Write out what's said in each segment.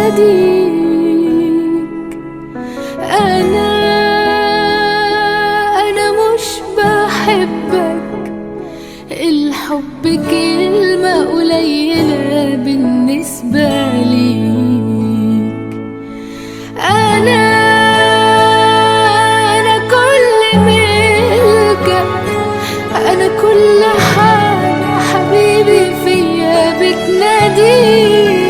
بتناديك. أنا مش بحبك، الحب كلمة قليلة بالنسبة ليك. أنا كل ملكك، أنا كل حاجة حبيبي فيا بتناديك.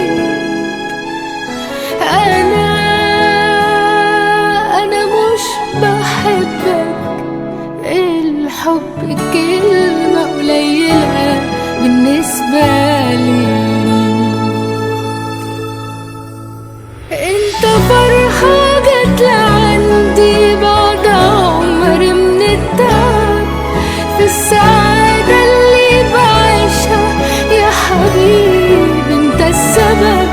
أنا مش بحبك، الحب كلمة قليلة بالنسبة لي. انت فرحة جت لعندي بعد عمر من التعب، في السعادة اللي بعيشها يا حبيبي انت السبب.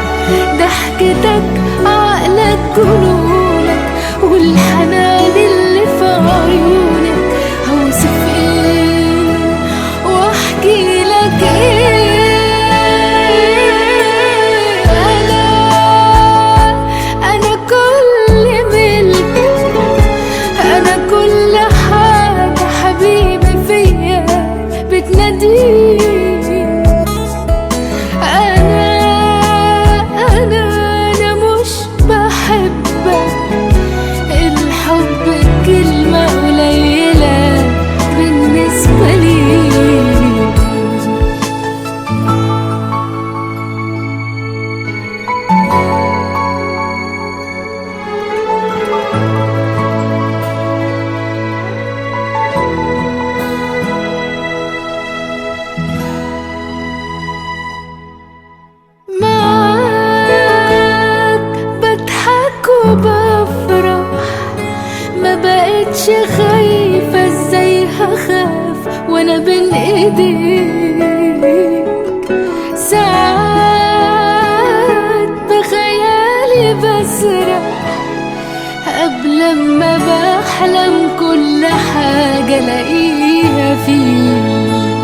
ضحكتك، عقلك، جنونك، والحنان اللي في عيونك، هوصف ايه واحكي لك ايه. انا كل ملكك، انا كل حاجة حبيبي فيا بتناديك. أنا مش بحبك، الحب كلمة قليلة بالنسبة لي. وبفرح، ما بقتش خايفة، ازاي هخاف وانا بين ايديك. ساعات بخيالي بسرح، قبل ما بحلم كل حاجة الاقيها فيك.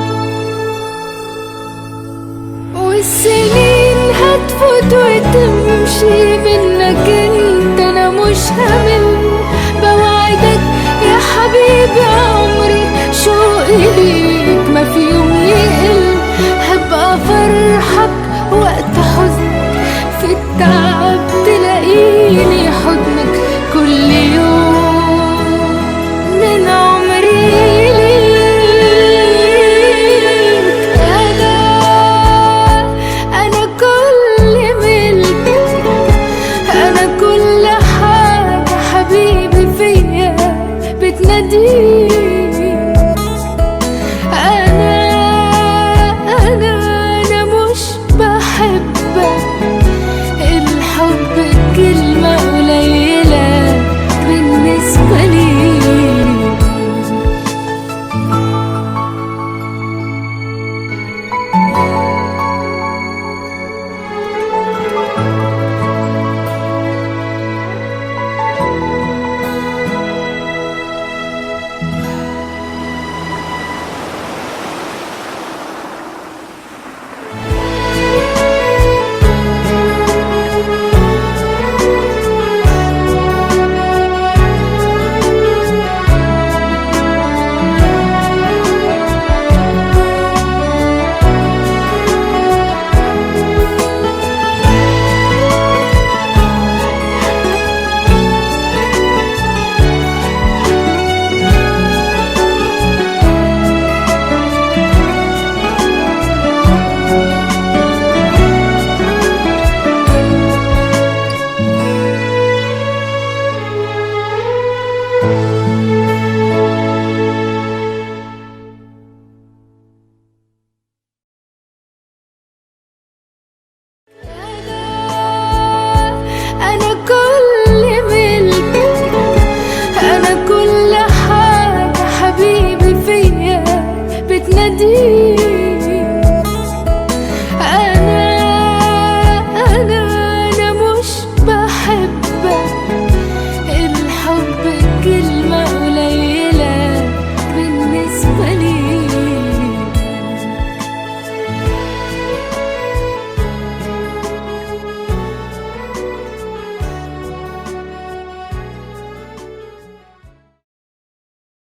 والسنين هتفوت وتمشي